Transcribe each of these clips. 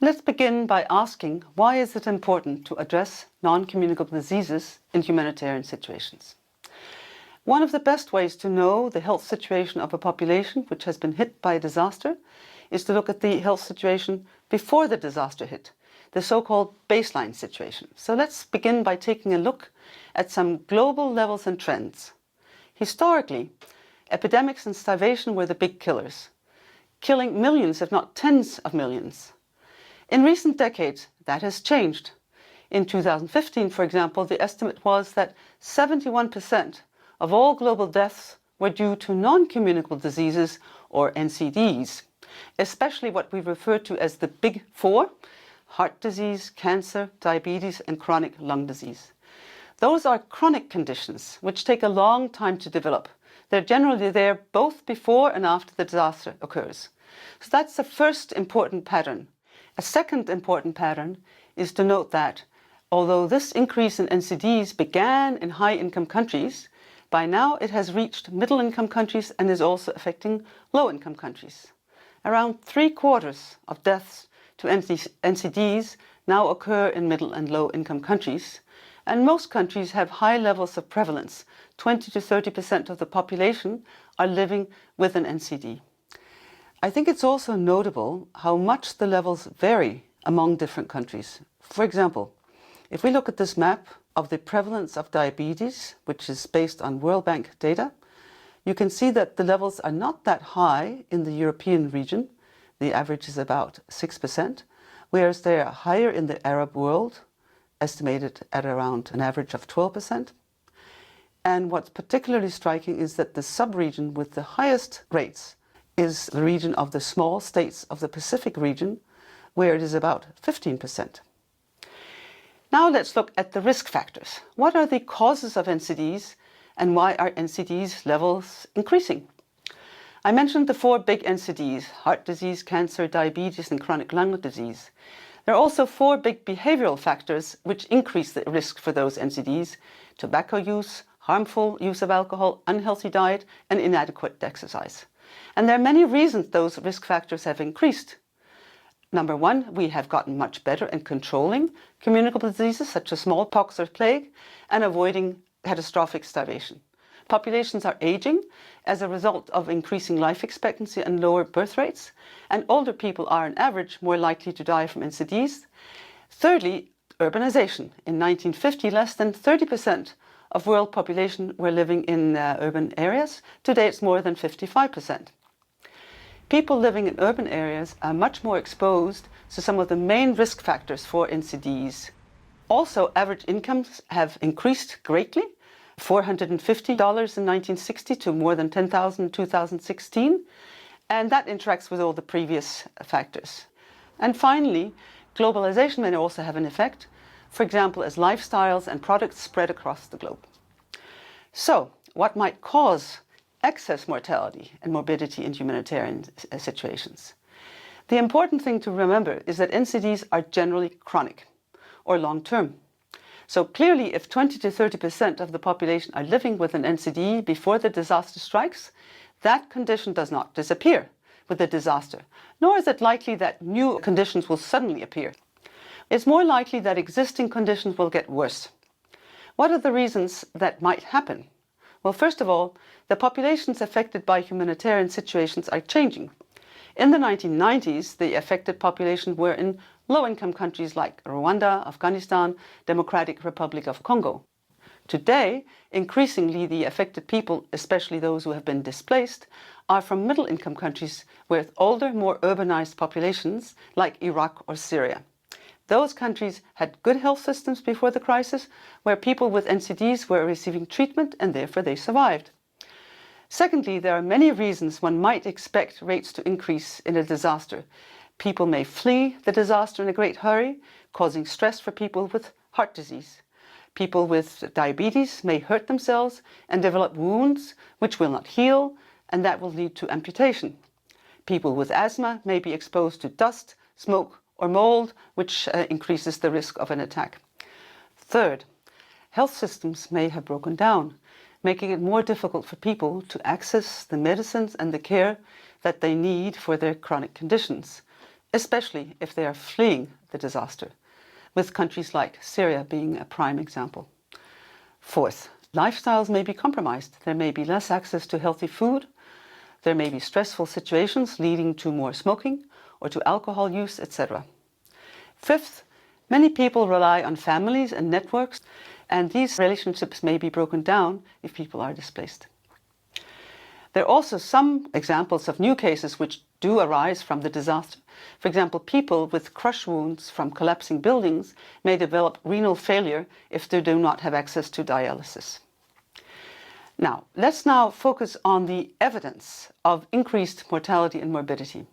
Let's begin by asking, why is it important to address non-communicable diseases in humanitarian situations? One of the best ways to know the health situation of a population which has been hit by a disaster is to look at the health situation before the disaster hit, the so-called baseline situation. So let's begin by taking a look at some global levels and trends. Historically, epidemics and starvation were the big killers, killing millions, if not tens of millions. In recent decades, that has changed. In 2015, for example, the estimate was that 71% of all global deaths were due to non-communicable diseases, or NCDs, especially what we refer to as the Big Four: heart disease, cancer, diabetes, and chronic lung disease. Those are chronic conditions which take a long time to develop. They're generally there both before and after the disaster occurs. So that's the first important pattern. A second important pattern is to note that, although this increase in NCDs began in high-income countries, by now it has reached middle-income countries and is also affecting low-income countries. Around 3/4 of deaths to NCDs now occur in middle and low-income countries, and most countries have high levels of prevalence. 20 to 30% of the population are living with an NCD. I think it's also notable how much the levels vary among different countries. For example, if we look at this map of the prevalence of diabetes, which is based on World Bank data, you can see that the levels are not that high in the European region. The average is about 6%, whereas they are higher in the Arab world, estimated at around an average of 12%. And what's particularly striking is that the sub-region with the highest rates is the region of the small states of the Pacific region, where it is about 15%. Now let's look at the risk factors. What are the causes of NCDs, and why are NCDs levels increasing? I mentioned the 4 big NCDs: heart disease, cancer, diabetes, and chronic lung disease. There are also 4 big behavioral factors which increase the risk for those NCDs: tobacco use, harmful use of alcohol, unhealthy diet, and inadequate exercise. And there are many reasons those risk factors have increased. Number 1, we have gotten much better in controlling communicable diseases such as smallpox or plague and avoiding catastrophic starvation. Populations are aging as a result of increasing life expectancy and lower birth rates, and older people are on average more likely to die from NCDs. Thirdly, urbanization. In 1950, less than 30% of world population were living in urban areas. Today it's more than 55%. People living in urban areas are much more exposed to some of the main risk factors for NCDs. Also, average incomes have increased greatly, $450 in 1960 to more than $10,000 in 2016, and that interacts with all the previous factors. And finally, globalization may also have an effect, for example, as lifestyles and products spread across the globe. So, what might cause excess mortality and morbidity in humanitarian situations? The important thing to remember is that NCDs are generally chronic or long-term. So clearly, if 20 to 30% of the population are living with an NCD before the disaster strikes, that condition does not disappear with the disaster, nor is it likely that new conditions will suddenly appear. It's more likely that existing conditions will get worse. What are the reasons that might happen? Well, first of all, the populations affected by humanitarian situations are changing. In the 1990s, the affected population were in low-income countries like Rwanda, Afghanistan, Democratic Republic of Congo. Today, increasingly the affected people, especially those who have been displaced, are from middle-income countries with older, more urbanized populations like Iraq or Syria. Those countries had good health systems before the crisis, where people with NCDs were receiving treatment and therefore they survived. Secondly, there are many reasons one might expect rates to increase in a disaster. People may flee the disaster in a great hurry, causing stress for people with heart disease. People with diabetes may hurt themselves and develop wounds which will not heal, and that will lead to amputation. People with asthma may be exposed to dust, smoke, or mold, which increases the risk of an attack. Third, health systems may have broken down, making it more difficult for people to access the medicines and the care that they need for their chronic conditions. especially if they are fleeing the disaster, with countries like Syria being a prime example. Fourth, lifestyles may be compromised. There may be less access to healthy food. There may be stressful situations leading to more smoking or to alcohol use, etc. Fifth, many people rely on families and networks, and these relationships may be broken down if people are displaced. There are also some examples of new cases which do arise from the disaster. For example, people with crush wounds from collapsing buildings may develop renal failure if they do not have access to dialysis. Now, let's focus on the evidence of increased mortality and morbidity.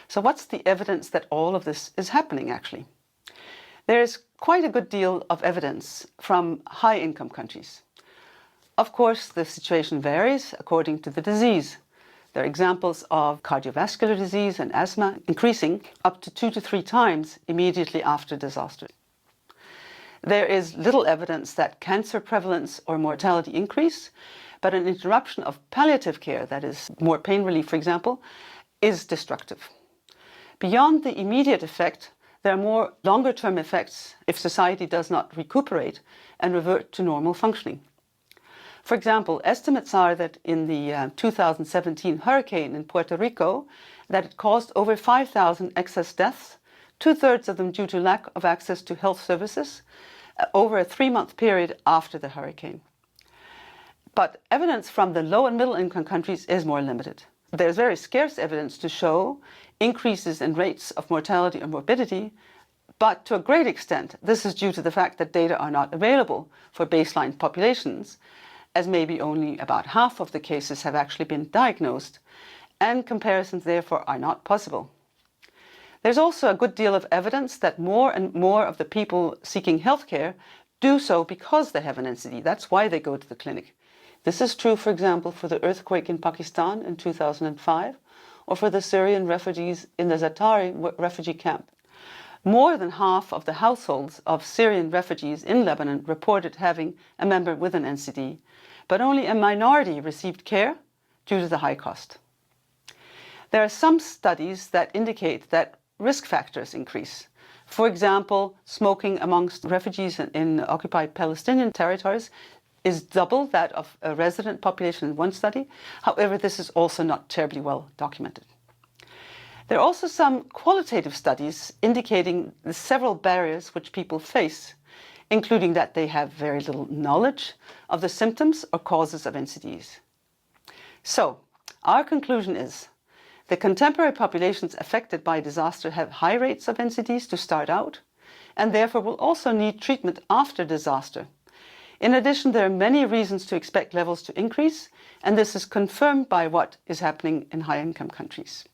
So what's the evidence that all of this is happening, actually? There is quite a good deal of evidence from high-income countries. Of course, the situation varies according to the disease. There are examples of cardiovascular disease and asthma increasing up to 2 to 3 times immediately after disaster. There is little evidence that cancer prevalence or mortality increase, but an interruption of palliative care, that is more pain relief, for example, is destructive. Beyond the immediate effect, there are more longer-term effects if society does not recuperate and revert to normal functioning. For example, estimates are that in the 2017 hurricane in Puerto Rico, that it caused over 5,000 excess deaths, 2/3 of them due to lack of access to health services, over a 3-month period after the hurricane. But evidence from the low and middle income countries is more limited. There's very scarce evidence to show increases in rates of mortality and morbidity, but to a great extent, this is due to the fact that data are not available for baseline populations, as maybe only about half of the cases have actually been diagnosed, and comparisons therefore are not possible. There's also a good deal of evidence that more and more of the people seeking healthcare do so because they have an NCD. That's why they go to the clinic. This is true, for example, for the earthquake in Pakistan in 2005, or for the Syrian refugees in the Zaatari refugee camp. More than half of the households of Syrian refugees in Lebanon reported having a member with an NCD, but only a minority received care due to the high cost. There are some studies that indicate that risk factors increase. For example, smoking amongst refugees in occupied Palestinian territories is double that of a resident population in one study. However, this is also not terribly well documented. There are also some qualitative studies indicating the several barriers which people face, including that they have very little knowledge of the symptoms or causes of NCDs. So, our conclusion is the contemporary populations affected by disaster have high rates of NCDs to start out, and therefore will also need treatment after disaster. In addition, there are many reasons to expect levels to increase, and this is confirmed by what is happening in high-income countries.